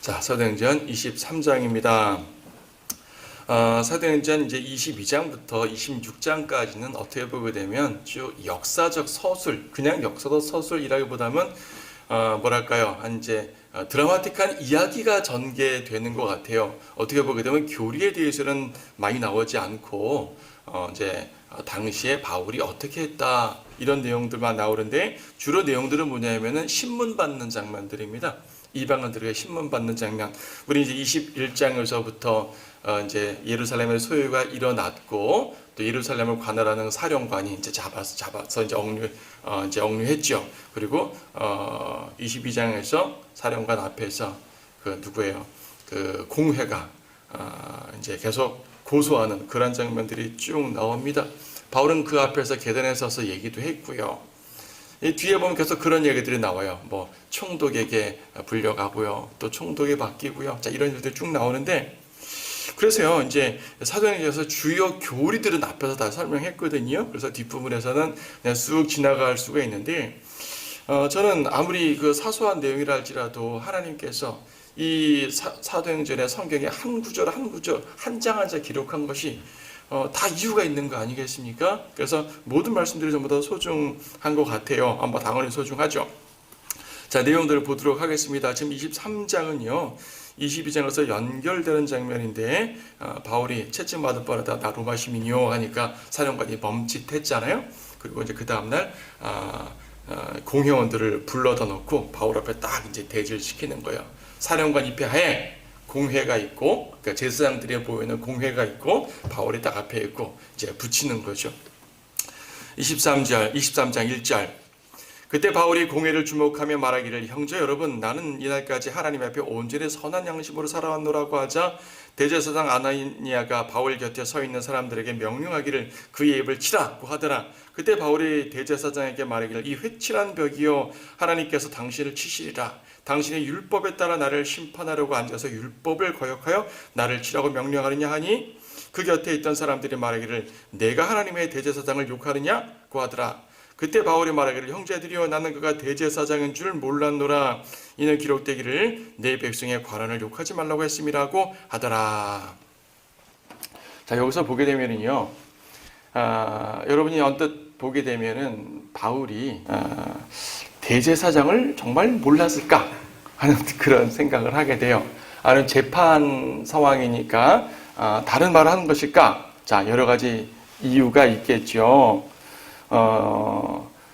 자, 사도행전 23장입니다. 사도행전 이제 22장부터 26장까지는 어떻게 보게 되면 쭉 역사적 서술, 그냥 역사적 서술이라기보다는 뭐랄까요, 이제 드라마틱한 이야기가 전개되는 것 같아요. 어떻게 보게 되면 교리에 대해서는 많이 나오지 않고 이제 당시에 바울이 어떻게 했다 이런 내용들만 나오는데, 주로 내용들은 뭐냐면은 신문 받는 장면들입니다. 이방인들에게 신문 받는 장면. 우리 이제 21장에서부터 이제 예루살렘의 소요가 일어났고, 또 예루살렘을 관할하는 사령관이 이제 잡아서 이제 억류했죠. 그리고 22장에서 사령관 앞에서 그 누구예요? 그 공회가 이제 계속 고소하는 그런 장면들이 쭉 나옵니다. 바울은 그 앞에서 계단에 서서 얘기도 했고요. 이 뒤에 보면 계속 그런 얘기들이 나와요. 뭐 총독에게 불려가고요, 또 총독이 바뀌고요. 자, 이런 일들이 쭉 나오는데, 그래서요, 이제 사도행전에서 주요 교리들은 앞에서 다 설명했거든요. 그래서 뒷부분에서는 그냥 쑥 지나갈 수가 있는데, 저는 아무리 그 사소한 내용이라 할지라도 하나님께서 이 사도행전의 성경의 한 구절 한 구절, 한 장 한 장 기록한 것이 다 이유가 있는 거 아니겠습니까? 그래서 모든 말씀들이 전부 다 소중한 것 같아요. 당연히 소중하죠. 자, 내용들을 보도록 하겠습니다. 지금 23장은요, 22장에서 연결되는 장면인데, 바울이 채찍맞을 뻔하다 나 로마 시민이요 하니까 사령관이 멈칫했잖아요. 그리고 이제 그 다음날 공회원들을 불러다 놓고 바울 앞에 딱 이제 대지를 시키는 거예요. 사령관 입회하에 공회가 있고, 그러니까 제사장들이 보이는 공회가 있고, 바울이 딱 앞에 있고 이제 붙이는 거죠. 23장 1절. 그때 바울이 공회를 주목하며 말하기를, 형제 여러분, 나는 이날까지 하나님 앞에 온전히 선한 양심으로 살아왔노라고 하자, 대제사장 아나니아가 바울 곁에 서 있는 사람들에게 명령하기를 그의 입을 치라고 하더라. 그때 바울이 대제사장에게 말하기를, 이 회칠한 벽이요, 하나님께서 당신을 치시리라. 당신의 율법에 따라 나를 심판하려고 앉아서 율법을 거역하여 나를 치라고 명령하느냐 하니, 그 곁에 있던 사람들이 말하기를, 내가 하나님의 대제사장을 욕하느냐고 하더라. 그때 바울이 말하기를, 형제들이여, 나는 그가 대제사장인 줄 몰랐노라. 이는 기록되기를 내 백성의 관원을 욕하지 말라고 했음이라고 하더라. 자, 여기서 보게 되면은요, 여러분이 언뜻 보게 되면은 바울이 대제사장을 정말 몰랐을까 하는 그런 생각을 하게 돼요. 아니면 재판 상황이니까 다른 말을 하는 것일까? 자, 여러 가지 이유가 있겠죠.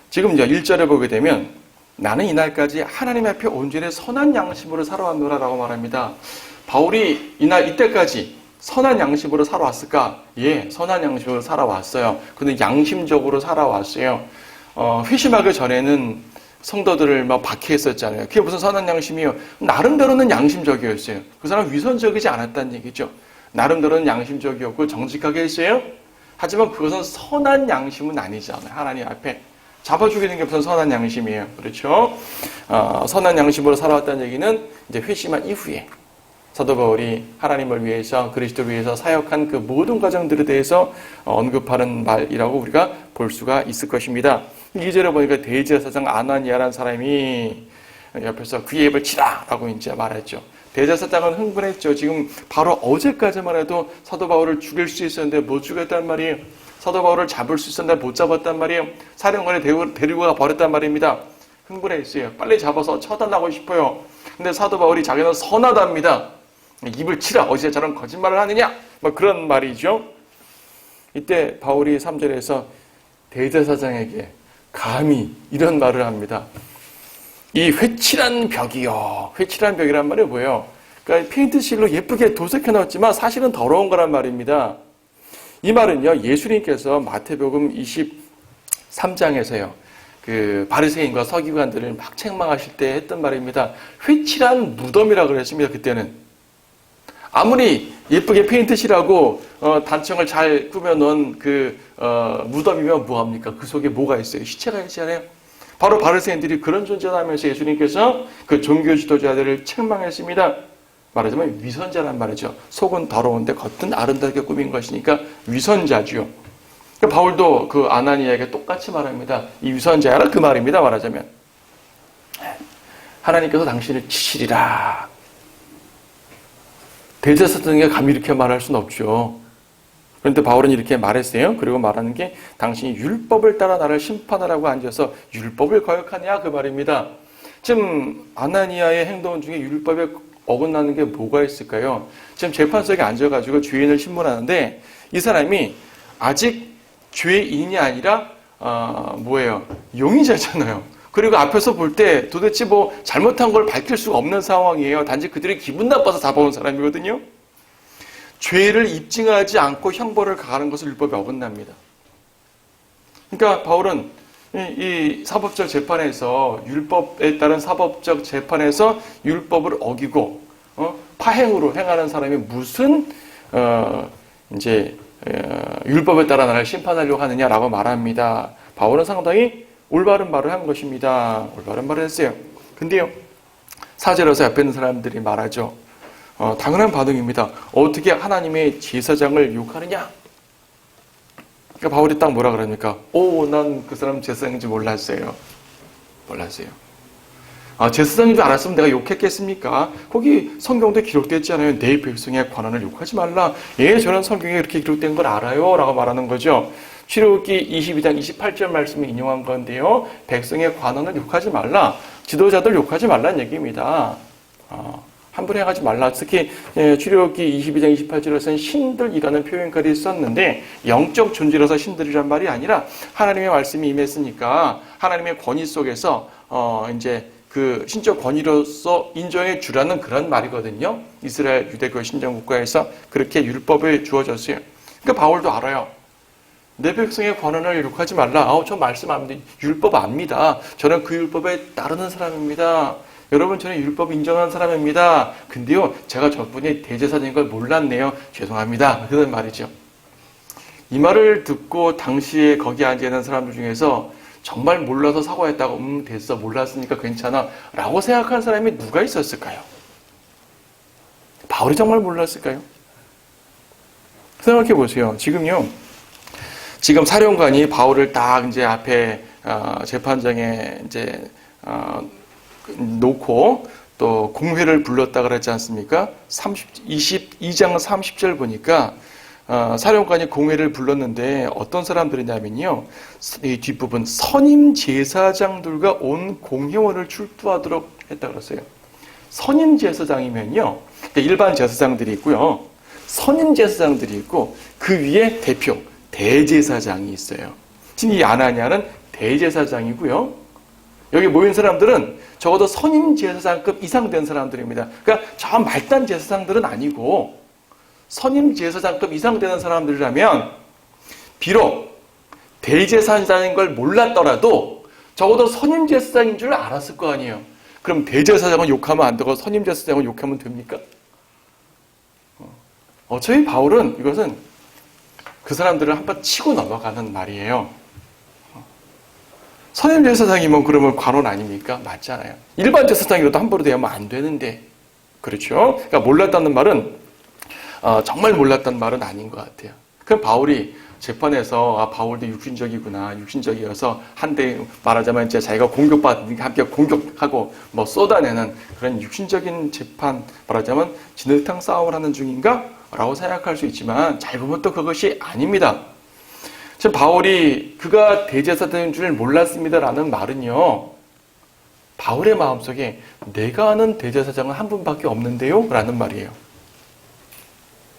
지금 이제 1절에 보게 되면, 나는 이날까지 하나님 앞에 온전히 선한 양심으로 살아왔노라라고 말합니다. 바울이 이때까지 선한 양심으로 살아왔을까? 예, 선한 양심으로 살아왔어요. 근데 양심적으로 살아왔어요. 회심하기 전에는 성도들을 막 박해했었잖아요. 그게 무슨 선한 양심이요? 나름대로는 양심적이었어요. 그 사람은 위선적이지 않았다는 얘기죠. 나름대로는 양심적이었고 정직하게 했어요. 하지만 그것은 선한 양심은 아니잖아요. 하나님 앞에 잡아 죽이는 게 무슨 선한 양심이에요. 그렇죠? 선한 양심으로 살아왔다는 얘기는 이제 회심한 이후에 사도 바울이 하나님을 위해서, 그리스도를 위해서 사역한 그 모든 과정들에 대해서 언급하는 말이라고 우리가 볼 수가 있을 것입니다. 2절에 보니까 대제사장 아나니아라는 사람이 옆에서 그의 입을 치라라고 이제 말했죠. 대제사장은 흥분했죠. 지금 바로 어제까지만 해도 사도 바울을 죽일 수 있었는데 못 죽였단 말이에요. 사도 바울을 잡을 수 있었는데 못 잡았단 말이에요. 사령관에 데리고 가 버렸단 말입니다. 흥분했어요. 빨리 잡아서 처단하고 싶어요. 근데 사도 바울이 자기는 선하답니다. 입을 치라. 어제 저런 거짓말을 하느냐? 뭐 그런 말이죠. 이때 바울이 3절에서 대제사장에게 감히 이런 말을 합니다. 이 회칠한 벽이요. 회칠한 벽이란 말이 뭐예요? 그러니까 페인트실로 예쁘게 도색해 놓았지만 사실은 더러운 거란 말입니다. 이 말은요, 예수님께서 마태복음 23장에서요, 그 바리새인과 서기관들을 막 책망하실 때 했던 말입니다. 회칠한 무덤이라고 그랬습니다. 그때는 아무리 예쁘게 페인트칠하고 단청을 잘 꾸며놓은 그 무덤이면 뭐합니까? 그 속에 뭐가 있어요? 시체가 있잖아요. 바로 바리새인들이 그런 존재라면서 예수님께서 그 종교 지도자들을 책망했습니다. 말하자면 위선자란 말이죠. 속은 더러운데 겉은 아름답게 꾸민 것이니까 위선자죠. 바울도 그 아나니아에게 똑같이 말합니다. 이 위선자야라 그 말입니다. 말하자면 하나님께서 당신을 치시리라. 대제사장에게 감히 이렇게 말할 수는 없죠. 그런데 바울은 이렇게 말했어요. 그리고 말하는 게 당신이 율법을 따라 나를 심판하라고 앉아서 율법을 거역하냐 그 말입니다. 지금 아나니아의 행동 중에 율법에 어긋나는 게 뭐가 있을까요? 지금 재판석에 앉아가지고 죄인을 신문하는데 이 사람이 아직 죄인이 아니라 용의자잖아요. 그리고 앞에서 볼 때 도대체 뭐 잘못한 걸 밝힐 수가 없는 상황이에요. 단지 그들이 기분 나빠서 잡아온 사람이거든요. 죄를 입증하지 않고 형벌을 가하는 것을 율법에 어긋납니다. 그러니까 바울은 이 사법적 재판에서 율법에 따른 사법적 재판에서 율법을 어기고 파행으로 행하는 사람이 무슨 율법에 따라 나를 심판하려고 하느냐라고 말합니다. 바울은 상당히 올바른 말을 한 것입니다. 올바른 말을 했어요. 근데요, 사제로서 옆에 있는 사람들이 말하죠. 당연한 반응입니다. 어떻게 하나님의 제사장을 욕하느냐? 그러니까 바울이 딱 뭐라 그러니까, 난 그 사람 제사장인지 몰랐어요. 제사장인 줄 알았으면 내가 욕했겠습니까? 거기 성경도 기록되어 있잖아요. 내 백성의 관원을 욕하지 말라. 예, 저는 성경에 이렇게 기록된 걸 알아요. 라고 말하는 거죠. 출애굽기 22장 28절 말씀을 인용한 건데요. 백성의 관원을 욕하지 말라. 지도자들 욕하지 말라는 얘기입니다. 함부로 행하지 말라. 특히 출애굽기 22장 28절에서는 신들이라는 표현까지 썼는데 영적 존재로서 신들이란 말이 아니라 하나님의 말씀이 임했으니까 하나님의 권위 속에서 그 신적 권위로서 인정해 주라는 그런 말이거든요. 이스라엘 유대교 신정국가에서 그렇게 율법을 주어졌어요. 그러니까 바울도 알아요. 내 백성의 권한을 욕하지 말라. 저 말씀 압니다. 율법 압니다. 저는 그 율법에 따르는 사람입니다. 여러분, 저는 율법 인정하는 사람입니다. 근데요, 제가 저분이 대제사장인 걸 몰랐네요. 죄송합니다. 그런 말이죠. 이 말을 듣고 당시에 거기 앉아있는 사람들 중에서 정말 몰라서 사과했다고 됐어, 몰랐으니까 괜찮아 라고 생각한 사람이 누가 있었을까요? 바울이 정말 몰랐을까요? 생각해 보세요. 지금 사령관이 바울을 딱 이제 앞에 재판장에 놓고 또 공회를 불렀다 그랬지 않습니까? 22장 30절 보니까 사령관이 공회를 불렀는데 어떤 사람들이냐면요, 이 뒷부분 선임 제사장들과 온 공회원을 출두하도록 했다 그랬어요. 선임 제사장이면요, 일반 제사장들이 있고요, 선임 제사장들이 있고 그 위에 대표 대제사장이 있어요. 지금 이 아나니아는 대제사장이고요, 여기 모인 사람들은 적어도 선임 제사장급 이상 된 사람들입니다. 그러니까 저 말단 제사장들은 아니고 선임 제사장급 이상 되는 사람들이라면 비록 대제사장인 걸 몰랐더라도 적어도 선임 제사장인 줄 알았을 거 아니에요. 그럼 대제사장은 욕하면 안 되고 선임 제사장은 욕하면 됩니까? 어차피 바울은 이것은 그 사람들을 한번 치고 넘어가는 말이에요. 선임 제사장이면 그러면 관원 아닙니까? 맞잖아요. 일반 제사장이라도 함부로 대하면 안 되는데, 그렇죠? 그러니까 몰랐다는 말은 정말 몰랐다는 말은 아닌 것 같아요. 그럼 바울이 재판에서 바울도 육신적이구나, 육신적이어서 한대 말하자면 이제 자기가 공격받으니까 함께 공격하고 뭐 쏟아내는 그런 육신적인 재판, 말하자면 진흙탕 싸움을 하는 중인가? 라고 생각할 수 있지만 잘 보면 또 그것이 아닙니다. 지금 바울이 그가 대제사장인 줄 몰랐습니다라는 말은요, 바울의 마음속에 내가 아는 대제사장은 한 분밖에 없는데요? 라는 말이에요.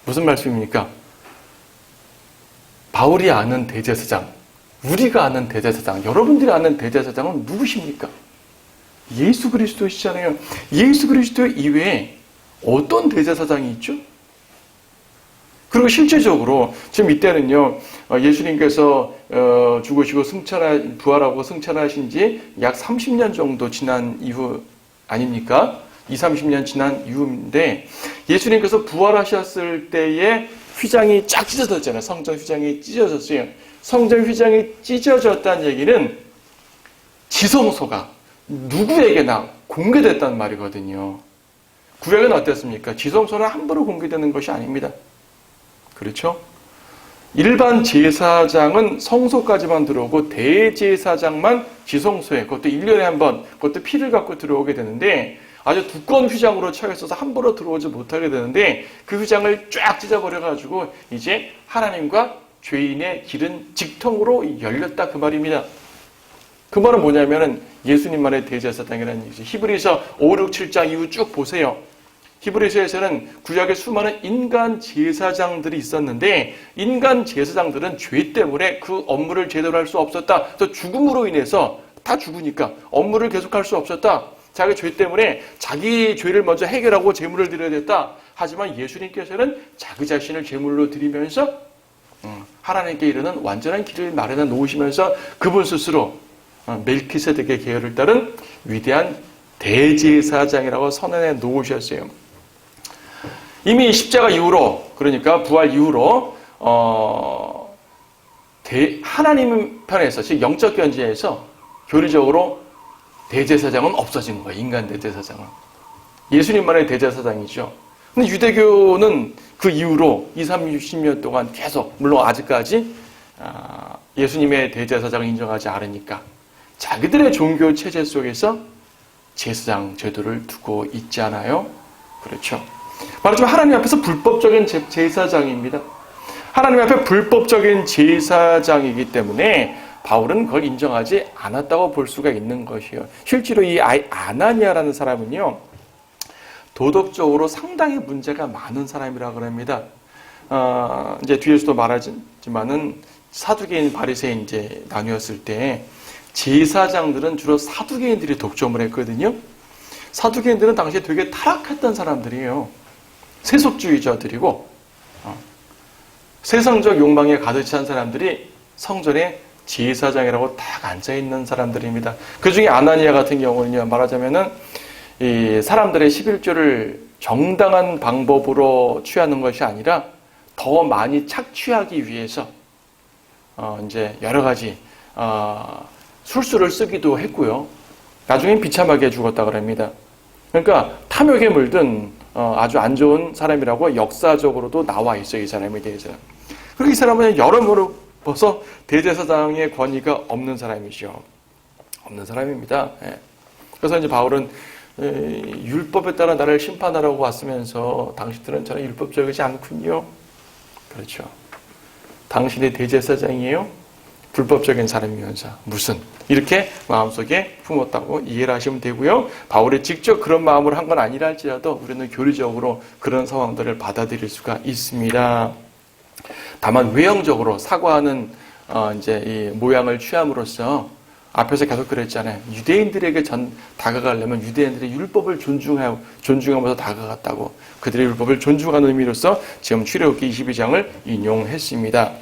무슨 말씀입니까? 바울이 아는 대제사장, 우리가 아는 대제사장, 여러분들이 아는 대제사장은 누구십니까? 예수 그리스도시잖아요. 예수 그리스도 이외에 어떤 대제사장이 있죠? 그리고 실제적으로 지금 이때는요, 예수님께서 죽으시고 부활하고 승천하신 지 약 30년 정도 지난 이후 아닙니까? 20-30년 지난 이후인데 예수님께서 부활하셨을 때에 휘장이 쫙 찢어졌잖아요. 성전 휘장이 찢어졌어요. 성전 휘장이 찢어졌다는 얘기는 지성소가 누구에게나 공개됐다는 말이거든요. 구약은 어땠습니까? 지성소는 함부로 공개되는 것이 아닙니다. 그렇죠? 일반 제사장은 성소까지만 들어오고 대제사장만 지성소에, 그것도 1년에 한 번, 그것도 피를 갖고 들어오게 되는데 아주 두꺼운 휘장으로 처해 있어서 함부로 들어오지 못하게 되는데 그 휘장을 쫙 찢어버려가지고 이제 하나님과 죄인의 길은 직통으로 열렸다 그 말입니다. 그 말은 뭐냐면은 예수님만의 대제사장이라는 얘기죠. 히브리서 5, 6, 7장 이후 쭉 보세요. 히브리서에서는 구약에 수많은 인간 제사장들이 있었는데 인간 제사장들은 죄 때문에 그 업무를 제대로 할 수 없었다. 또 죽음으로 인해서 다 죽으니까 업무를 계속할 수 없었다. 자기 죄 때문에 자기 죄를 먼저 해결하고 제물을 드려야 됐다. 하지만 예수님께서는 자기 자신을 제물로 드리면서 하나님께 이르는 완전한 길을 마련해 놓으시면서 그분 스스로 멜키세덱의 계열을 따른 위대한 대제사장이라고 선언해 놓으셨어요. 이미 십자가 이후로, 그러니까 부활 이후로 하나님 편에서, 즉 영적 견지에서 교리적으로 대제사장은 없어진 거예요. 인간 대제사장은. 예수님만의 대제사장이죠. 근데 유대교는 그 이후로 20, 30년 동안 계속, 물론 아직까지 예수님의 대제사장을 인정하지 않으니까 자기들의 종교 체제 속에서 제사장 제도를 두고 있잖아요. 그렇죠. 말하자면 하나님 앞에서 불법적인 제사장입니다. 하나님 앞에 불법적인 제사장이기 때문에 바울은 그걸 인정하지 않았다고 볼 수가 있는 것이에요. 실제로 이 아나니아라는 사람은요, 도덕적으로 상당히 문제가 많은 사람이라고 합니다. 이제 뒤에서도 말하지만은 사두개인, 바리새인 이제 나뉘었을 때 제사장들은 주로 사두개인들이 독점을 했거든요. 사두개인들은 당시에 되게 타락했던 사람들이에요. 세속주의자들이고 세상적 욕망에 가득 찬 사람들이 성전에 제사장이라고 딱 앉아있는 사람들입니다. 그 중에 아나니아 같은 경우는요, 말하자면은 이 사람들의 11조를 정당한 방법으로 취하는 것이 아니라 더 많이 착취하기 위해서 이제 여러 가지 술수를 쓰기도 했고요. 나중엔 비참하게 죽었다고 합니다. 그러니까 탐욕에 물든 아주 안 좋은 사람이라고 역사적으로도 나와 있어요. 이 사람에 대해서는. 그리고 이 사람은 여러모로 벌써 대제사장의 권위가 없는 사람이죠. 없는 사람입니다. 예. 그래서 이제 바울은 율법에 따라 나를 심판하라고 왔으면서 당신들은 저는 율법적이지 않군요. 그렇죠. 당신의 대제사장이에요. 불법적인 사람이면서 무슨 이렇게 마음속에 품었다고 이해를 하시면 되고요. 바울이 직접 그런 마음으로 한 건 아니라 할지라도 우리는 교리적으로 그런 상황들을 받아들일 수가 있습니다. 다만 외형적으로 사과하는 이제 이 모양을 취함으로써 앞에서 계속 그랬잖아요. 유대인들에게 다가가려면 유대인들의 율법을 존중하면서 다가갔다고. 그들의 율법을 존중하는 의미로서 지금 출애굽기 22장을 인용했습니다.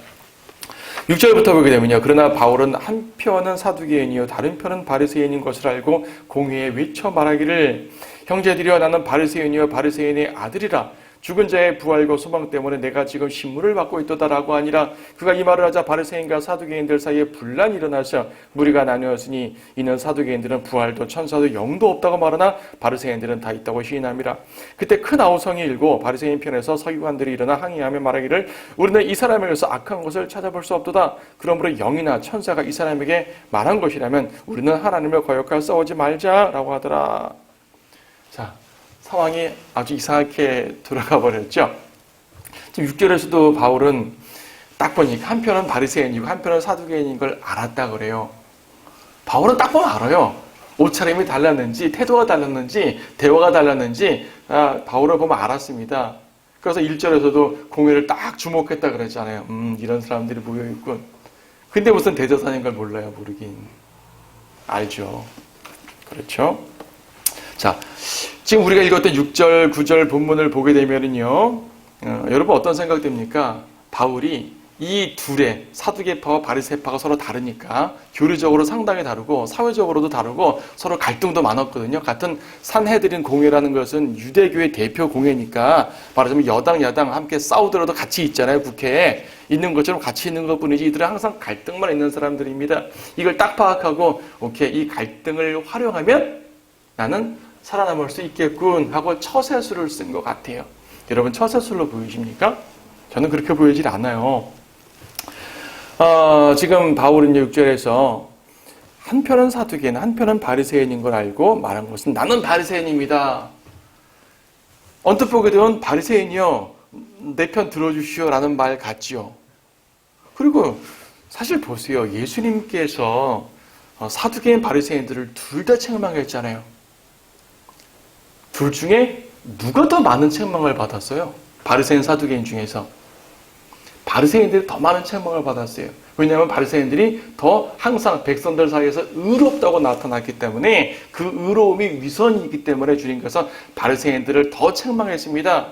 6절부터 보게 되면요. 그러나 바울은 한편은 사두개인이요 다른 편은 바리새인인 것을 알고 공회에 외쳐 말하기를 형제들이여 나는 바리새인이요 바리새인의 아들이라 죽은 자의 부활과 소망 때문에 내가 지금 신문을 받고 있도다라고 하니라. 그가 이 말을 하자 바리새인과 사두개인들 사이에 분란이 일어나서 무리가 나누었으니 이는 사두개인들은 부활도 천사도 영도 없다고 말하나 바리새인들은 다 있다고 시인함이라. 그때 큰 아우성이 일고 바리새인 편에서 서기관들이 일어나 항의하며 말하기를 우리는 이 사람에게서 악한 것을 찾아볼 수 없도다. 그러므로 영이나 천사가 이 사람에게 말한 것이라면 우리는 하나님을 거역하여 싸우지 말자라고 하더라. 자, 상황이 아주 이상하게 돌아가 버렸죠. 지금 6절에서도 바울은 딱 보니까 한편은 바리새인이고 한편은 사두개인인 걸 알았다 그래요. 바울은 딱 보면 알아요. 옷차림이 달랐는지 태도가 달랐는지 대화가 달랐는지 바울을 보면 알았습니다. 그래서 1절에서도 공회를 딱 주목했다 그랬잖아요. 이런 사람들이 모여있군. 근데 무슨 대제사장인 걸 몰라요. 모르긴. 알죠. 그렇죠. 자, 지금 우리가 읽었던 6절, 9절 본문을 보게 되면은요, 여러분 어떤 생각 듭니까? 바울이 이 둘의 사두개파와 바리새파가 서로 다르니까 교리적으로 상당히 다르고 사회적으로도 다르고 서로 갈등도 많았거든요. 같은 산헤드린 공회라는 것은 유대교의 대표 공회니까 말하자면 여당 야당 함께 싸우더라도 같이 있잖아요. 국회에 있는 것처럼 같이 있는 것뿐이지 이들은 항상 갈등만 있는 사람들입니다. 이걸 딱 파악하고 오케이 이 갈등을 활용하면 나는 살아남을 수 있겠군 하고 처세술을 쓴 것 같아요. 여러분 처세술로 보이십니까? 저는 그렇게 보이질 않아요. 지금 바울은 6절에서 한편은 사두개인, 한편은 바리새인인 걸 알고 말한 것은 나는 바리새인입니다. 언뜻 보게 되면 바리새인이요, 내 편 들어주시오 라는 말 같지요. 그리고 사실 보세요. 예수님께서 사두개인 바리새인들을 둘 다 책망했잖아요. 둘 중에 누가 더 많은 책망을 받았어요? 바리새인, 사두개인 중에서. 바리새인들이 더 많은 책망을 받았어요. 왜냐하면 바리새인들이 더 항상 백성들 사이에서 의롭다고 나타났기 때문에 그 의로움이 위선이기 때문에 주님께서 바리새인들을 더 책망했습니다.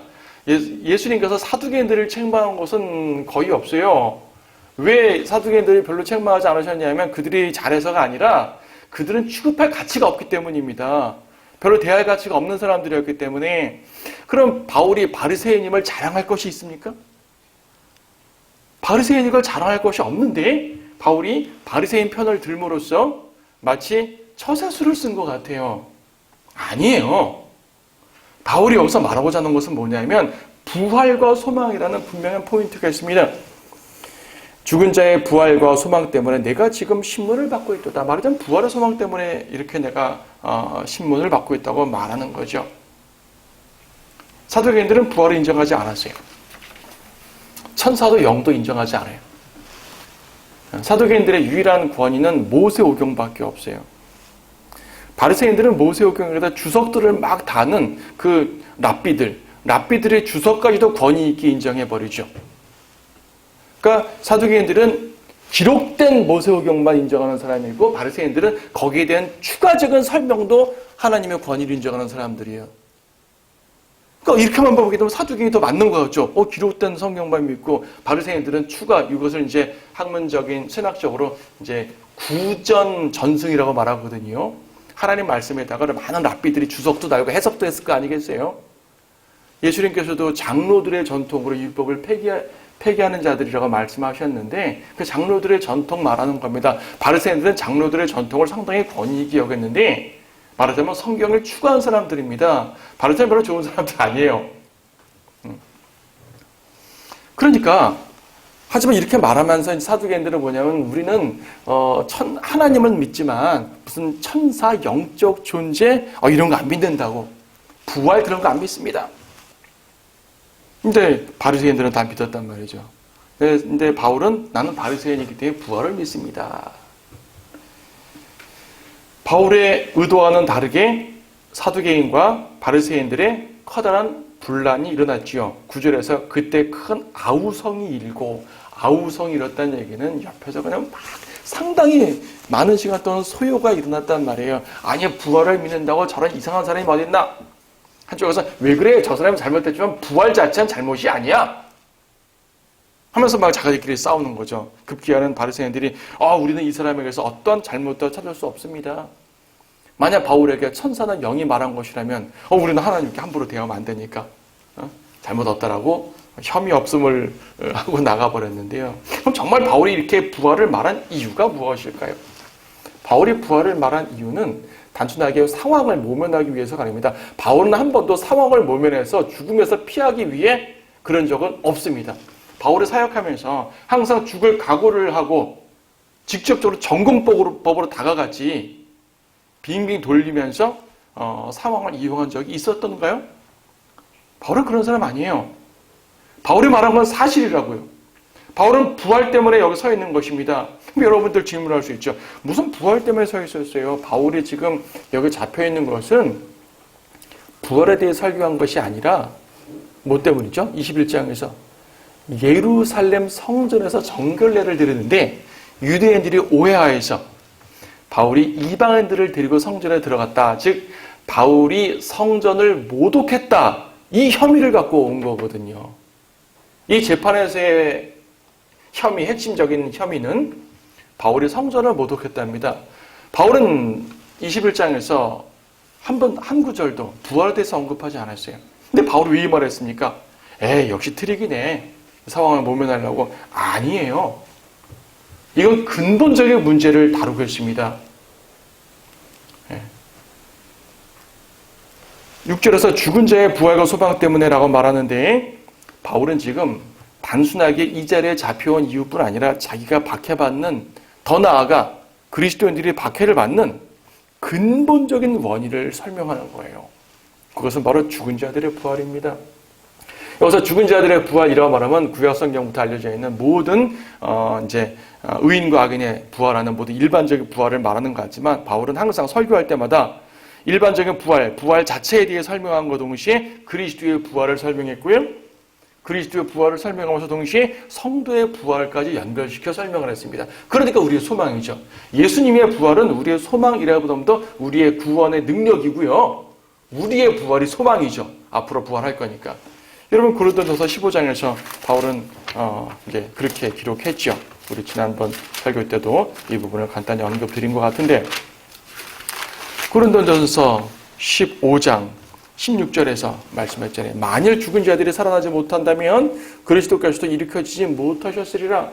예수님께서 사두개인들을 책망한 것은 거의 없어요. 왜 사두개인들이 별로 책망하지 않으셨냐면 그들이 잘해서가 아니라 그들은 취급할 가치가 없기 때문입니다. 별로 대할 가치가 없는 사람들이었기 때문에. 그럼 바울이 바리새인임을 자랑할 것이 있습니까? 바리새인인 걸 자랑할 것이 없는데 바울이 바리새인 편을 들므로써 마치 처세술을 쓴 것 같아요. 아니에요. 바울이 여기서 말하고자 하는 것은 뭐냐면 부활과 소망이라는 분명한 포인트가 있습니다. 죽은 자의 부활과 소망 때문에 내가 지금 신문을 받고 있다. 말하자면 부활의 소망 때문에 이렇게 내가 신문을 받고 있다고 말하는 거죠. 사두개인들은 부활을 인정하지 않았어요. 천사도 영도 인정하지 않아요. 사두개인들의 유일한 권위는 모세오경밖에 없어요. 바리새인들은 모세오경에다 주석들을 막 다는 그 랍비들의 주석까지도 권위 있게 인정해버리죠. 그러니까 사두개인들은 기록된 모세오경만 인정하는 사람이고 바리새인들은 거기에 대한 추가적인 설명도 하나님의 권위를 인정하는 사람들이에요. 그러니까 이렇게만 보게 되면 사두개인이 더 맞는 거 같죠. 기록된 성경만 믿고 바리새인들은 추가, 이것을 이제 학문적인 신학적으로 이제 구전 전승이라고 말하거든요. 하나님 말씀에다가 많은 랍비들이 주석도 달고 해석도 했을 거 아니겠어요? 예수님께서도 장로들의 전통으로 율법을 폐기하는 자들이라고 말씀하셨는데 그 장로들의 전통 말하는 겁니다. 바리새인들은 장로들의 전통을 상당히 권위 있게 여겼는데 말하자면 성경을 추구한 사람들입니다. 바리새인 별로 좋은 사람들 아니에요. 그러니까 하지만 이렇게 말하면서 사두개인들은 뭐냐면 우리는 하나님은 믿지만 무슨 천사, 영적 존재 이런 거 안 믿는다고. 부활 그런 거 안 믿습니다. 근데 바리새인들은 다 믿었단 말이죠. 근데 바울은 나는 바리새인이기 때문에 부활을 믿습니다. 바울의 의도와는 다르게 사두개인과 바리새인들의 커다란 분란이 일어났지요. 9절에서 그때 큰 아우성이 일고, 아우성이 일었다는 얘기는 옆에서 그냥 막 상당히 많은 시간 동안 소요가 일어났단 말이에요. 아니 부활을 믿는다고 저런 이상한 사람이 어딨나? 한쪽에서 왜 그래? 저 사람이 잘못했지만 부활 자체는 잘못이 아니야. 하면서 막 자기들끼리 싸우는 거죠. 급기야는 바리새인들이 우리는 이 사람에게서 어떤 잘못도 찾을 수 없습니다. 만약 바울에게 천사나 영이 말한 것이라면 우리는 하나님께 함부로 대하면 안 되니까 잘못 없다라고 혐의 없음을 하고 나가버렸는데요. 그럼 정말 바울이 이렇게 부활을 말한 이유가 무엇일까요? 바울이 부활을 말한 이유는 단순하게 상황을 모면하기 위해서가 아닙니다. 바울은 한 번도 상황을 모면해서 죽음에서 피하기 위해 그런 적은 없습니다. 바울이 사역하면서 항상 죽을 각오를 하고 직접적으로 전공법으로 다가갔지 빙빙 돌리면서 상황을 이용한 적이 있었던가요? 바울은 그런 사람 아니에요. 바울이 말한 건 사실이라고요. 바울은 부활 때문에 여기 서 있는 것입니다. 그럼 여러분들 질문할 수 있죠. 무슨 부활 때문에 서 있었어요? 바울이 지금 여기 잡혀 있는 것은 부활에 대해 설교한 것이 아니라 뭐 때문이죠? 21장에서 예루살렘 성전에서 정결례를 드리는데 유대인들이 오해하여서 바울이 이방인들을 데리고 성전에 들어갔다. 즉 바울이 성전을 모독했다. 이 혐의를 갖고 온 거거든요. 이 재판에서의 혐의, 핵심적인 혐의는 바울이 성전을 모독했답니다. 바울은 21장에서 한 구절도 부활에 대해서 언급하지 않았어요. 근데 바울이 왜 이 말을 했습니까? 역시 트릭이네. 상황을 모면하려고. 아니에요. 이건 근본적인 문제를 다루고 있습니다. 6절에서 죽은 자의 부활과 소망 때문에 라고 말하는데 바울은 지금 단순하게 이 자리에 잡혀온 이유뿐 아니라 자기가 박해받는, 더 나아가 그리스도인들이 박해를 받는 근본적인 원인을 설명하는 거예요. 그것은 바로 죽은 자들의 부활입니다. 여기서 죽은 자들의 부활이라고 말하면 구약 성경부터 알려져 있는 모든 의인과 악인의 부활하는 모든 일반적인 부활을 말하는 것 같지만 바울은 항상 설교할 때마다 일반적인 부활 자체에 대해 설명한 것 동시에 그리스도의 부활을 설명했고요. 그리스도의 부활을 설명하면서 동시에 성도의 부활까지 연결시켜 설명을 했습니다. 그러니까 우리의 소망이죠. 예수님의 부활은 우리의 소망이라기보다도 우리의 구원의 능력이고요. 우리의 부활이 소망이죠. 앞으로 부활할 거니까. 여러분 고린도전서 15장에서 바울은 그렇게 기록했죠. 우리 지난번 설교 때도 이 부분을 간단히 언급드린 것 같은데 고린도전서 15장 16절에서 말씀했잖아요. 만일 죽은 자들이 살아나지 못한다면 그리스도께서도 일으켜지지 못하셨으리라.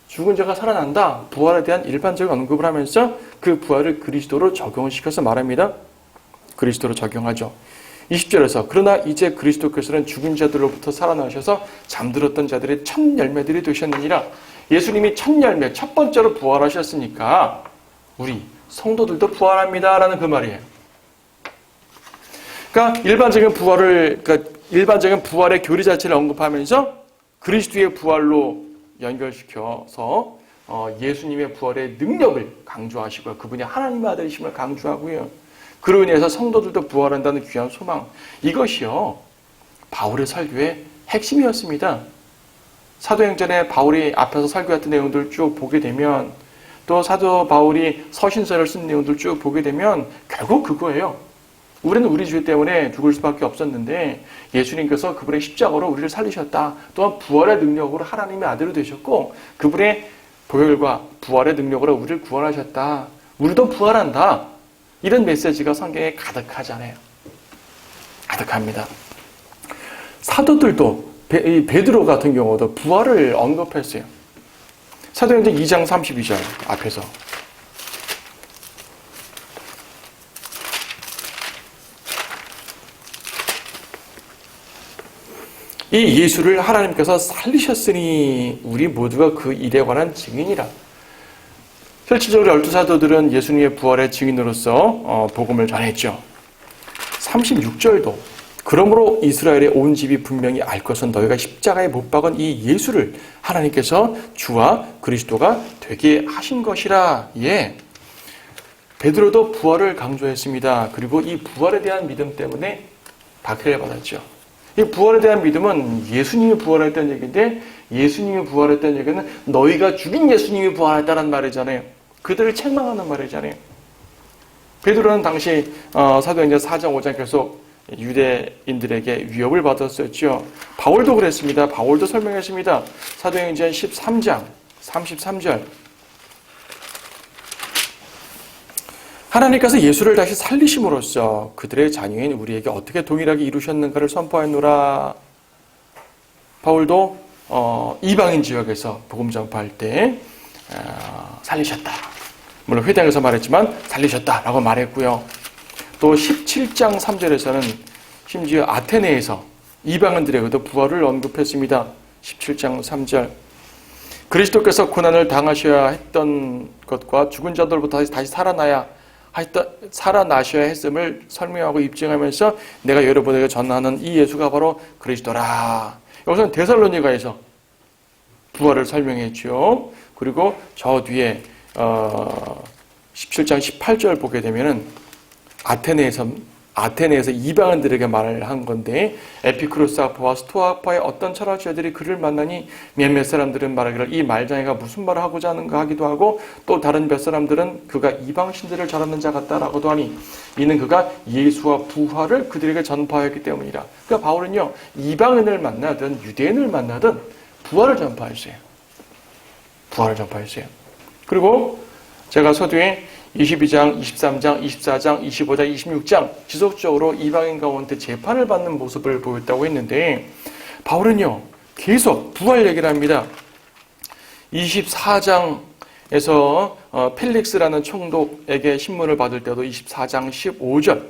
죽은 자가 살아난다. 부활에 대한 일반적인 언급을 하면서 그 부활을 그리스도로 적용시켜서 말합니다. 그리스도로 적용하죠. 20절에서 그러나 이제 그리스도께서는 죽은 자들로부터 살아나셔서 잠들었던 자들의 첫 열매들이 되셨느니라. 예수님이 첫 열매, 첫 번째로 부활하셨으니까 우리 성도들도 부활합니다. 라는 그 말이에요. 그러니까 일반적인 부활의 교리 자체를 언급하면서 그리스도의 부활로 연결시켜서 예수님의 부활의 능력을 강조하시고요. 그분이 하나님의 아들이심을 강조하고요. 그로 인해서 성도들도 부활한다는 귀한 소망. 이것이요. 바울의 설교의 핵심이었습니다. 사도행전에 바울이 앞에서 설교했던 내용들을 쭉 보게 되면 또 사도 바울이 서신서를 쓴 내용들을 쭉 보게 되면 결국 그거예요. 우리는 우리 죄 때문에 죽을 수밖에 없었는데 예수님께서 그분의 십자가로 우리를 살리셨다. 또한 부활의 능력으로 하나님의 아들이 되셨고 그분의 보혈과 부활의 능력으로 우리를 구원하셨다. 우리도 부활한다. 이런 메시지가 성경에 가득하잖아요. 가득합니다. 사도들도 베드로 같은 경우도 부활을 언급했어요. 사도행전 2장 32절 앞에서 이 예수를 하나님께서 살리셨으니 우리 모두가 그 일에 관한 증인이라. 실질적으로 12사도들은 예수님의 부활의 증인으로서 복음을 전했죠. 36절도 그러므로 이스라엘의 온 집이 분명히 알 것은 너희가 십자가에 못 박은 이 예수를 하나님께서 주와 그리스도가 되게 하신 것이라. 예. 베드로도 부활을 강조했습니다. 그리고 이 부활에 대한 믿음 때문에 박해를 받았죠. 이 부활에 대한 믿음은 예수님이 부활했다는 얘기인데 예수님이 부활했다는 얘기는 너희가 죽인 예수님이 부활했다는 말이잖아요. 그들을 책망하는 말이잖아요. 베드로는 당시 사도행전 4장 5장 계속 유대인들에게 위협을 받았었죠. 바울도 그랬습니다. 바울도 설명했습니다. 사도행전 13장 33절 하나님께서 예수를 다시 살리심으로써 그들의 자녀인 우리에게 어떻게 동일하게 이루셨는가를 선포하노라. 바울도 이방인 지역에서 복음 전파할 때 살리셨다. 물론 회당에서 말했지만 살리셨다라고 말했고요. 또 17장 3절에서는 심지어 아테네에서 이방인들에게도 부활을 언급했습니다. 17장 3절 그리스도께서 고난을 당하셔야 했던 것과 죽은 자들부터 다시 살아나셔야 했음을 설명하고 입증하면서 내가 여러분에게 전하는 이 예수가 바로 그리스도라. 여기서는 데살로니가에서 부활을 설명했죠. 그리고 저 뒤에 17장 18절 보게 되면은 아테네에서 이방인들에게 말을 한 건데 에피크로스 아파와 스토아 아파의 어떤 철학자들이 그를 만나니 몇몇 사람들은 말하기를 이 말장애가 무슨 말을 하고자 하는가 하기도 하고 또 다른 몇 사람들은 그가 이방신들을 잘하는 자 같다라고도 하니 이는 그가 예수와 부활을 그들에게 전파하였기 때문이라. 그러니까 바울은요 이방인을 만나든 유대인을 만나든 부활을 전파했어요. 부활을 전파했어요. 그리고 제가 서두에 22장, 23장, 24장, 25장, 26장 지속적으로 이방인 가운데 재판을 받는 모습을 보였다고 했는데 바울은요 계속 부활 얘기를 합니다. 24장에서 펠릭스라는 총독에게 신문을 받을 때도 24장 15절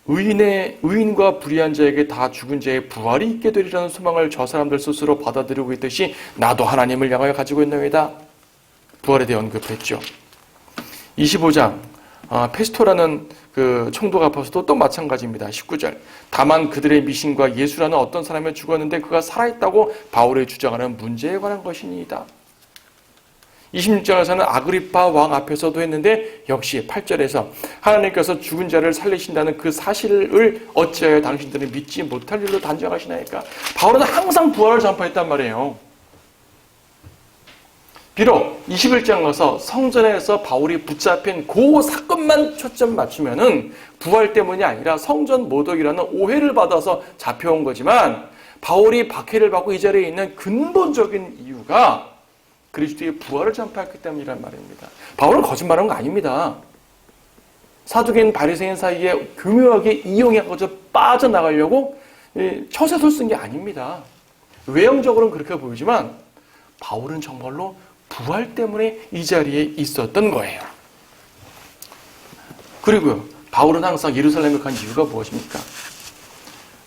의인과 불의한 자에게 다 죽은 자의 부활이 있게 되리라는 소망을 저 사람들 스스로 받아들이고 있듯이 나도 하나님을 향하여 가지고 있나이다. 부활에 대해 언급했죠. 25장 페스토라는 그 총독 앞에서도 또 마찬가지입니다. 19절 다만 그들의 미신과 예수라는 어떤 사람이 죽었는데 그가 살아있다고 바울이 주장하는 문제에 관한 것이니이다. 26장에서는 아그리파 왕 앞에서도 했는데 역시 8절에서 하나님께서 죽은 자를 살리신다는 그 사실을 어찌하여 당신들은 믿지 못할 일로 단정하시나이까. 바울은 항상 부활을 전파했단 말이에요. 비록 21장 가서 성전에서 바울이 붙잡힌 그 사건만 초점 맞추면은 부활 때문이 아니라 성전 모독이라는 오해를 받아서 잡혀온 거지만 바울이 박해를 받고 이 자리에 있는 근본적인 이유가 그리스도의 부활을 전파했기 때문이란 말입니다. 바울은 거짓말한 거 아닙니다. 사두개인 바리새인 사이에 교묘하게 이용해서 빠져나가려고 처세술 쓴 게 아닙니다. 외형적으로는 그렇게 보이지만 바울은 정말로 부활 때문에 이 자리에 있었던 거예요. 그리고 바울은 항상 예루살렘에 간 이유가 무엇입니까?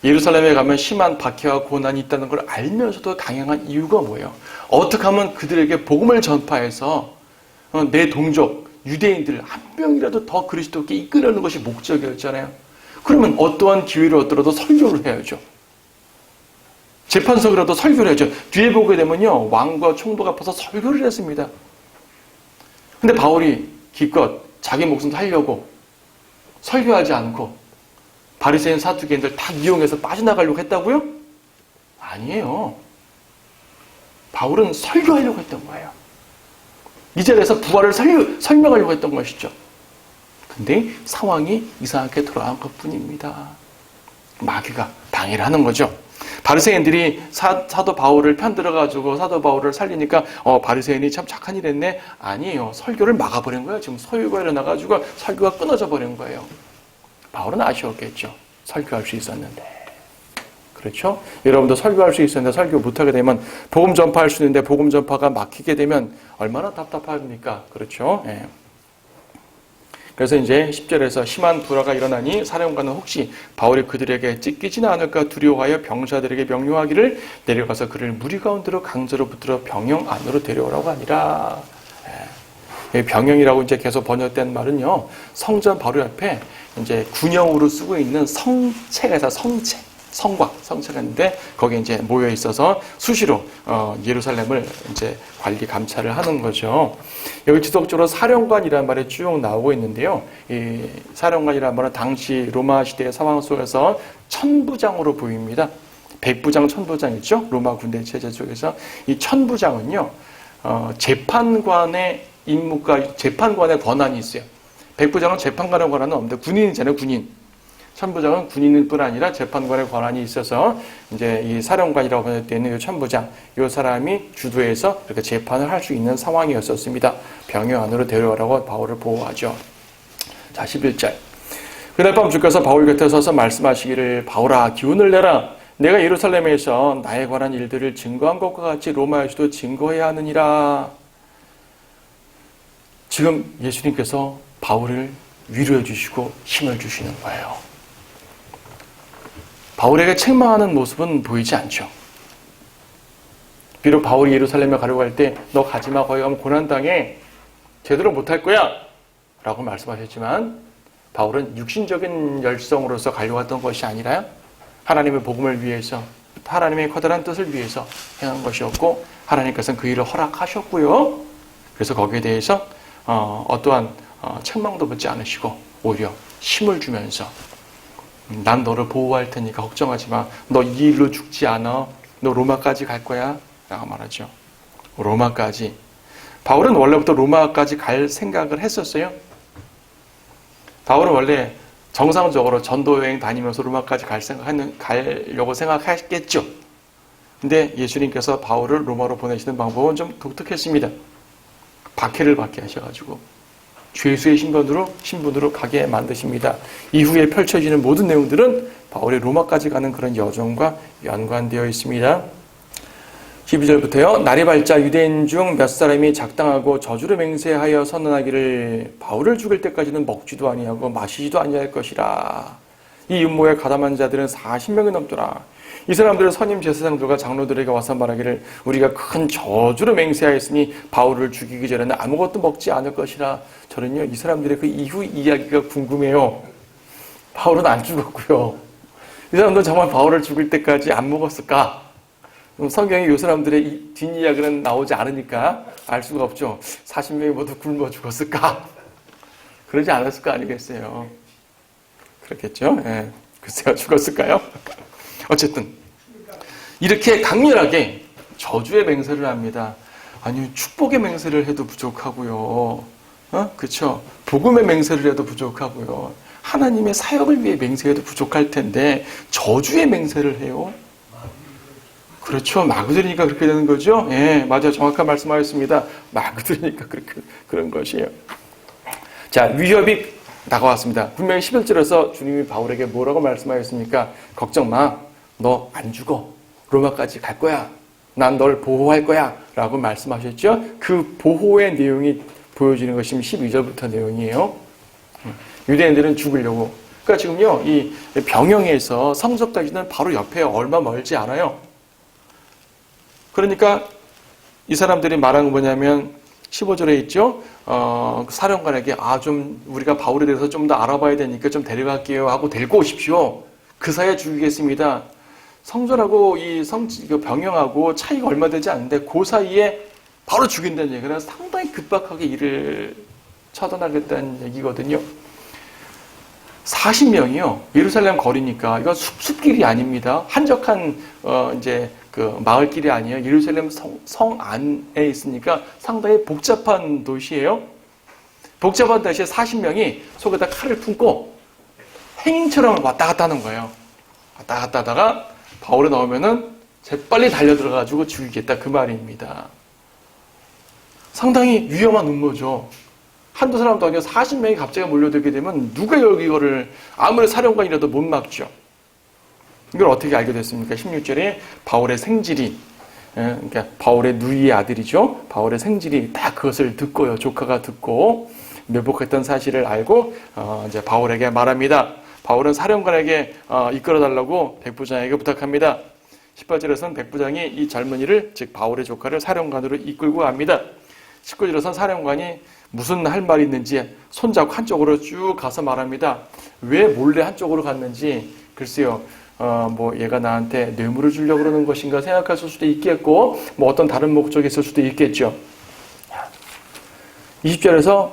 예루살렘에 가면 심한 박해와 고난이 있다는 걸 알면서도 당연한 이유가 뭐예요? 어떻게 하면 그들에게 복음을 전파해서 내 동족 유대인들 한 명이라도 더 그리스도께 이끌려는 것이 목적이었잖아요. 그러면 어떠한 기회를 얻더라도 설교를 해야죠. 재판석이라도 설교를 해야죠. 뒤에 보게 되면요, 왕과 총독 앞에서 설교를 했습니다. 근데 바울이 기껏 자기 목숨 살려고 설교하지 않고 바리새인 사두개인들 다 이용해서 빠져나가려고 했다고요? 아니에요. 바울은 설교하려고 했던 거예요. 이 자리에서 부활을 설명하려고 했던 것이죠. 근데 상황이 이상하게 돌아간 것뿐입니다. 마귀가 방해를 하는 거죠. 바리새인들이 사도 바울을 편들어가지고 사도 바울을 살리니까 바리새인이 참 착한 일 했네? 아니에요. 설교를 막아버린 거예요. 지금 소유가 일어나가지고 설교가 끊어져 버린 거예요. 바울은 아쉬웠겠죠. 설교할 수 있었는데. 그렇죠? 여러분도 설교할 수 있었는데 설교 못하게 되면 복음 전파할 수 있는데 복음 전파가 막히게 되면 얼마나 답답합니까? 그렇죠? 예. 그래서 이제 10절에서 심한 불화가 일어나니 사령관은 혹시 바울이 그들에게 찢기지는 않을까 두려워하여 병사들에게 명령하기를 내려가서 그를 무리 가운데로 강제로 붙들어 병영 안으로 데려오라고 하니라. 병영이라고 이제 계속 번역된 말은요, 성전 바로 옆에 이제 군형으로 쓰고 있는 성체가 성체가 있는데 거기에 이제 모여 있어서 수시로 예루살렘을 이제 관리 감찰을 하는 거죠. 여기 지속적으로 사령관이라는 말이 쭉 나오고 있는데요. 이 사령관이라는 말은 당시 로마 시대의 상황 속에서 천부장으로 보입니다. 백부장, 천부장 있죠? 로마 군대 체제 쪽에서 이 천부장은요, 재판관의 임무가 재판관의 권한이 있어요. 백부장은 재판관의 권한은 없는데 군인이잖아요, 군인. 천부장은 군인일 뿐 아니라 재판관의 권한이 있어서 이제 이 사령관이라고 번역되어 있는 이 천부장, 이 사람이 주도해서 이렇게 재판을 할 수 있는 상황이었었습니다. 병영 안으로 데려오라고 바울을 보호하죠. 자, 11절. 그날 밤 주께서 바울 곁에 서서 말씀하시기를 바울아 기운을 내라. 내가 예루살렘에서 나에 관한 일들을 증거한 것과 같이 로마에서도 증거해야 하느니라. 지금 예수님께서 바울을 위로해 주시고 힘을 주시는 거예요. 바울에게 책망하는 모습은 보이지 않죠. 비록 바울이 예루살렘에 가려고 할 때 너 가지마, 거기 가면 고난당해, 제대로 못할 거야 라고 말씀하셨지만 바울은 육신적인 열성으로서 가려고 했던 것이 아니라 하나님의 복음을 위해서, 하나님의 커다란 뜻을 위해서 행한 것이었고 하나님께서는 그 일을 허락하셨고요. 그래서 거기에 대해서 어떠한 책망도 받지 않으시고 오히려 힘을 주면서 난 너를 보호할 테니까 걱정하지 마. 너 이 일로 죽지 않아. 너 로마까지 갈 거야. 라고 말하죠. 로마까지. 바울은 원래부터 로마까지 갈 생각을 했었어요. 바울은 원래 정상적으로 전도 여행 다니면서 로마까지 가려고 생각했겠죠. 근데 예수님께서 바울을 로마로 보내시는 방법은 좀 독특했습니다. 박해를 받게 하셔가지고 죄수의 신분으로 가게 만드십니다. 이후에 펼쳐지는 모든 내용들은 바울이 로마까지 가는 그런 여정과 연관되어 있습니다. 12절부터요. 날이 밝자 유대인 중 몇 사람이 작당하고 저주를 맹세하여 선언하기를 바울을 죽일 때까지는 먹지도 아니하고 마시지도 아니할 것이라. 이 음모에 가담한 자들은 40명이 넘더라. 이 사람들은 선임 제사장들과 장로들에게 와서 말하기를 우리가 큰 저주로 맹세하였으니 바울을 죽이기 전에는 아무것도 먹지 않을 것이라. 저는요 이 사람들의 그 이후 이야기가 궁금해요. 바울은 안 죽었고요. 이 사람들은 정말 바울을 죽일 때까지 안 먹었을까? 성경에 이 사람들의 뒷이야기는 나오지 않으니까 알 수가 없죠. 40명이 모두 굶어 죽었을까? 그러지 않았을 거 아니겠어요. 그렇겠죠? 예. 글쎄요, 죽었을까요? 어쨌든 이렇게 강렬하게 저주의 맹세를 합니다. 아니 축복의 맹세를 해도 부족하고요. 그렇죠? 복음의 맹세를 해도 부족하고요. 하나님의 사역을 위해 맹세해도 부족할 텐데 저주의 맹세를 해요. 그렇죠. 마구들이니까 그렇게 되는 거죠. 예, 맞아요. 정확한 말씀하셨습니다. 마구들이니까 그런 것이에요. 자, 위협이 다가왔습니다. 분명히 11절에서 주님이 바울에게 뭐라고 말씀하셨습니까? 걱정 마. 너 안 죽어. 로마까지 갈 거야. 난 널 보호할 거야. 라고 말씀하셨죠. 그 보호의 내용이 보여지는 것이 12절부터 내용이에요. 유대인들은 죽으려고. 그러니까 지금요, 이 병영에서 성적까지는 바로 옆에 얼마 멀지 않아요. 그러니까 이 사람들이 말한 건 뭐냐면 15절에 있죠. 사령관에게 좀 우리가 바울에 대해서 좀 더 알아봐야 되니까 좀 데려갈게요 하고 데리고 오십시오. 그 사이에 죽이겠습니다. 성전하고 이 병영하고 차이가 얼마 되지 않는데 그 사이에 바로 죽인다는 얘기는 상당히 급박하게 일을 처단하겠다는 얘기거든요. 40명이요. 예루살렘 거리니까 이건 숲길이 아닙니다. 한적한 이제 그 마을길이 아니에요. 예루살렘 성 안에 있으니까 상당히 복잡한 도시예요. 복잡한 도시에 40명이 속에다 칼을 품고 행인처럼 왔다 갔다 하는 거예요. 왔다 갔다 하다가 바울이 나오면은 재빨리 달려들어가지고 죽이겠다 그 말입니다. 상당히 위험한 음모죠. 한두 사람도 아니고 40명이 갑자기 몰려들게 되면 누가 이거를 아무리 사령관이라도 못 막죠. 이걸 어떻게 알게 됐습니까? 16절에 바울의 생질이, 그러니까 바울의 누이의 아들이죠. 바울의 생질이 다 그것을 듣고요. 조카가 듣고 매복했던 사실을 알고 이제 바울에게 말합니다. 바울은 사령관에게 이끌어달라고 백부장에게 부탁합니다. 18절에서는 백부장이 이 젊은이를, 즉 바울의 조카를 사령관으로 이끌고 갑니다. 19절에서는 사령관이 무슨 할 말이 있는지 손잡고 한쪽으로 쭉 가서 말합니다. 왜 몰래 한쪽으로 갔는지 글쎄요. 얘가 나한테 뇌물을 주려고 그러는 것인가 생각했을 수도 있겠고, 어떤 다른 목적이 있을 수도 있겠죠. 20절에서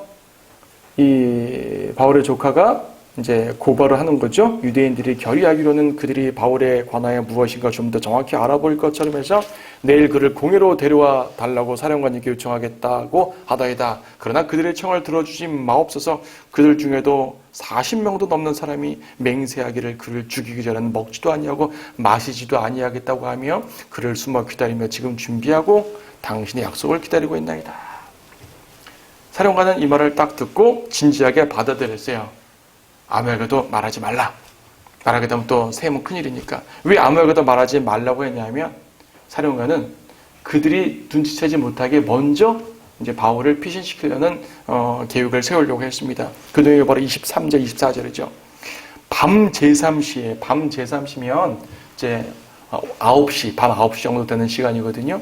이 바울의 조카가 이제 고발을 하는 거죠. 유대인들이 결의하기로는 그들이 바울에 관하여 무엇인가 좀 더 정확히 알아볼 것처럼 해서 내일 그를 공회로 데려와 달라고 사령관에게 요청하겠다고 하다이다. 그러나 그들의 청을 들어주지 마옵소서. 그들 중에도 40명도 넘는 사람이 맹세하기를 그를 죽이기 전에는 먹지도 아니하고 마시지도 아니하겠다고 하며 그를 숨어 기다리며 지금 준비하고 당신의 약속을 기다리고 있나이다. 사령관은 이 말을 딱 듣고 진지하게 받아들였어요. 아무에게도 말하지 말라. 말하게 되면 또 세면 큰일이니까. 왜 아무에게도 말하지 말라고 했냐면 사령관은 그들이 눈치채지 못하게 먼저 이제 바울을 피신시키려는 계획을 세우려고 했습니다. 그 내용이 바로 23절, 24절이죠. 밤 제3시에, 밤 제3시면 이제 9시, 밤 9시 정도 되는 시간이거든요.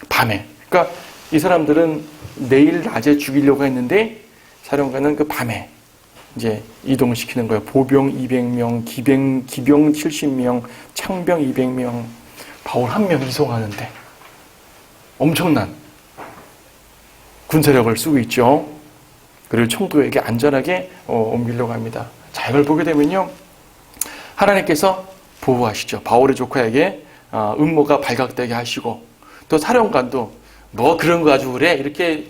밤에. 그러니까 이 사람들은 내일 낮에 죽이려고 했는데 사령관은 그 밤에 이제 이동시키는 거예요. 보병 200명, 기병 70명, 창병 200명, 바울 1명 이송하는데 엄청난 군사력을 쓰고 있죠. 그리고 총독에게 안전하게 옮기려고 합니다. 자, 이걸 보게 되면요. 하나님께서 보호하시죠. 바울의 조카에게 음모가 발각되게 하시고 또 사령관도 뭐 그런 거 가지고 그래? 이렇게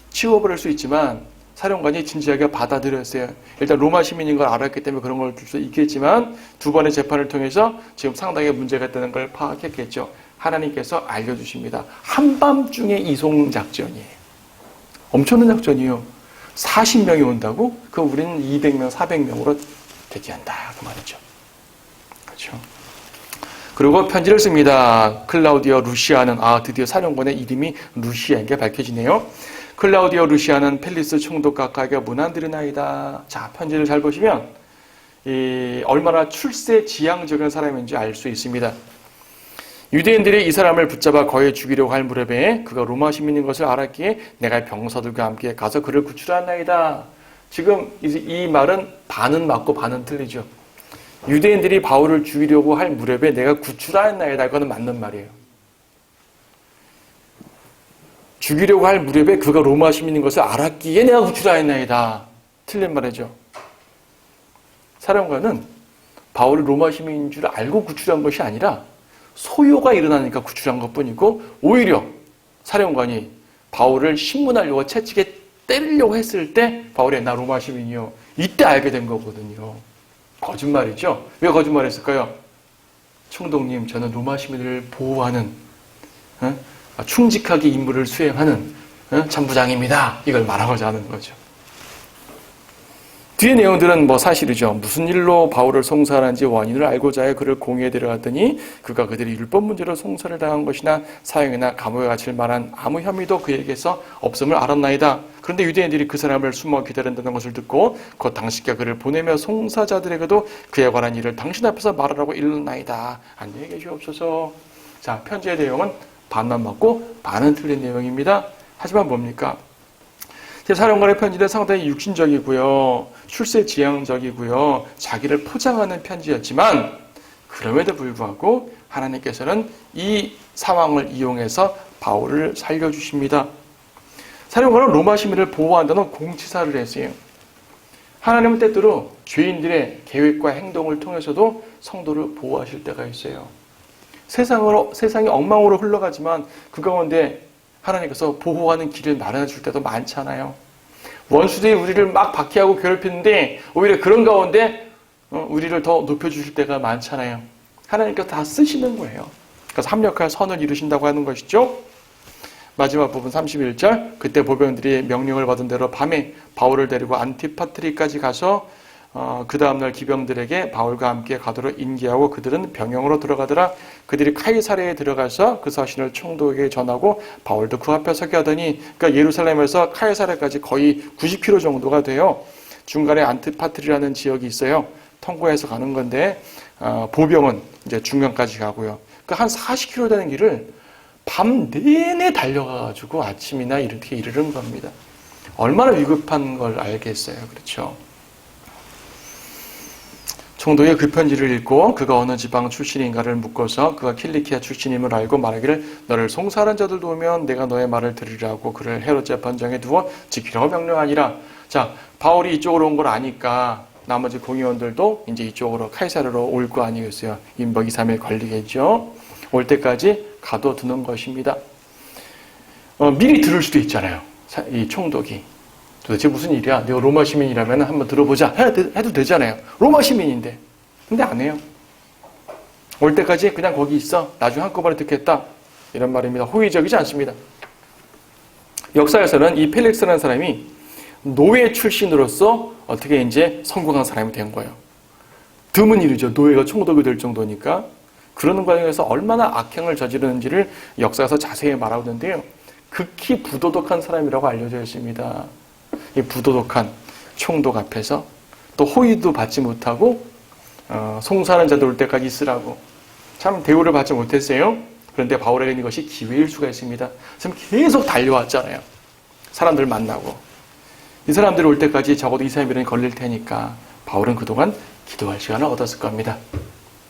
치워버릴 수 있지만 사령관이 진지하게 받아들였어요. 일단 로마 시민인 걸 알았기 때문에 그런 걸 줄 수 있겠지만 두 번의 재판을 통해서 지금 상당히 문제가 있다는 걸 파악했겠죠. 하나님께서 알려주십니다. 한밤중에 이송 작전이에요. 엄청난 작전이에요. 40명이 온다고? 그럼 우리는 200명, 400명으로 대기한다. 그 말이죠. 그렇죠. 그리고 편지를 씁니다. 클라우디오 루시아는, 드디어 사령관의 이름이 루시아인 게 밝혀지네요. 클라우디오 루시아는 펠리스 총독 각하에게 문안드리나이다. 자, 편지를 잘 보시면 얼마나 출세지향적인 사람인지 알 수 있습니다. 유대인들이 이 사람을 붙잡아 거의 죽이려고 할 무렵에 그가 로마 시민인 것을 알았기에 내가 병사들과 함께 가서 그를 구출하나이다. 지금 이 말은 반은 맞고 반은 틀리죠. 유대인들이 바울을 죽이려고 할 무렵에 내가 구출하나이다. 이거는 맞는 말이에요. 죽이려고 할 무렵에 그가 로마 시민인 것을 알았기에 내가 구출하였나이다. 틀린 말이죠. 사령관은 바울이 로마 시민인 줄 알고 구출한 것이 아니라 소요가 일어나니까 구출한 것뿐이고 오히려 사령관이 바울을 신문하려고 채찍에 때리려고 했을 때 바울이 나 로마 시민이요. 이때 알게 된 거거든요. 거짓말이죠. 왜 거짓말했을까요? 총독님, 저는 로마 시민을 보호하는 충직하게 임무를 수행하는 참부장입니다. 이걸 말하고자 하는 거죠. 뒤에 내용들은 사실이죠. 무슨 일로 바울을 송사하는지 원인을 알고자 해 그를 공회에 데려갔더니 그가 그들이 율법 문제로 송사를 당한 것이나 사형이나 감옥에 갇힐 만한 아무 혐의도 그에게서 없음을 알았나이다. 그런데 유대인들이 그 사람을 숨어 기다린다는 것을 듣고 곧 당신께 그를 보내며 송사자들에게도 그에 관한 일을 당신 앞에서 말하라고 일렀나이다. 안녕히 계시옵소서. 자, 편지의 내용은 반만 맞고 반은 틀린 내용입니다. 하지만 뭡니까? 사령관의 편지는 상당히 육신적이고요. 출세지향적이고요. 자기를 포장하는 편지였지만 그럼에도 불구하고 하나님께서는 이 상황을 이용해서 바울을 살려주십니다. 사령관은 로마 시민을 보호한다는 공치사를 했어요. 하나님은 때때로 죄인들의 계획과 행동을 통해서도 성도를 보호하실 때가 있어요. 세상이 엉망으로 흘러가지만 그 가운데 하나님께서 보호하는 길을 마련해 줄 때도 많잖아요. 원수들이 우리를 막 박해하고 괴롭히는데 오히려 그런 가운데 우리를 더 높여주실 때가 많잖아요. 하나님께서 다 쓰시는 거예요. 그래서 합력하여 선을 이루신다고 하는 것이죠. 마지막 부분 31절, 그때 보병들이 명령을 받은 대로 밤에 바울을 데리고 안티파트리까지 가서 그 다음날 기병들에게 바울과 함께 가도록 인계하고 그들은 병영으로 들어가더라. 그들이 카이사랴에 들어가서 그 서신을 총독에게 전하고 바울도 그 앞에 서게 하더니, 그러니까 예루살렘에서 카이사랴까지 거의 90km 정도가 돼요. 중간에 안티파트리라는 지역이 있어요. 통과해서 가는 건데 보병은 이제 중간까지 가고요. 그러니까 한 40km 되는 길을 밤 내내 달려가가지고 아침이나 이렇게 이르는 겁니다. 얼마나 위급한 걸 알겠어요. 그렇죠? 총독이 그 편지를 읽고 그가 어느 지방 출신인가를 묻고서 그가 킬리키아 출신임을 알고 말하기를 너를 송사하는 자들도 오면 내가 너의 말을 들으라고 그를 헤롯 재판장에 두어 지키라고 명령하니라. 자, 바울이 이쪽으로 온 걸 아니까 나머지 공의원들도 이제 이쪽으로 카이사르로 올 거 아니겠어요. 인박 2, 3일 걸리겠죠. 올 때까지 가둬두는 것입니다. 미리 들을 수도 있잖아요. 이 총독이. 도대체 무슨 일이야? 내가 로마 시민이라면 한번 들어보자. 해도 되잖아요. 로마 시민인데. 근데 안 해요. 올 때까지 그냥 거기 있어. 나중에 한꺼번에 듣겠다. 이런 말입니다. 호의적이지 않습니다. 역사에서는 이 펠릭스라는 사람이 노예 출신으로서 어떻게 이제 성공한 사람이 된 거예요. 드문 일이죠. 노예가 총독이 될 정도니까. 그러는 과정에서 얼마나 악행을 저지르는지를 역사에서 자세히 말하고 있는데요. 극히 부도덕한 사람이라고 알려져 있습니다. 이 부도덕한 총독 앞에서 또 호의도 받지 못하고 송사하는 자들 올 때까지 있으라고 참 대우를 받지 못했어요. 그런데 바울에게는 이것이 기회일 수가 있습니다. 지금 계속 달려왔잖아요. 사람들 만나고 이 사람들이 올 때까지 적어도 2, 3일은 걸릴 테니까 바울은 그동안 기도할 시간을 얻었을 겁니다.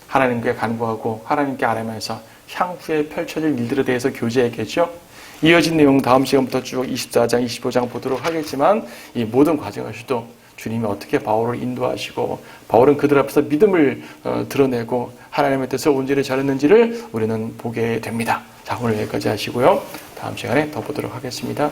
하나님께 간구하고 하나님께 아뢰면서 향후에 펼쳐질 일들에 대해서 교제했겠죠. 이어진 내용 다음 시간부터 쭉 24장, 25장 보도록 하겠지만 이 모든 과정에서도 주님이 어떻게 바울을 인도하시고 바울은 그들 앞에서 믿음을 드러내고 하나님의 뜻을 온전히 잘했는지를 우리는 보게 됩니다. 자, 오늘 여기까지 하시고요. 다음 시간에 더 보도록 하겠습니다.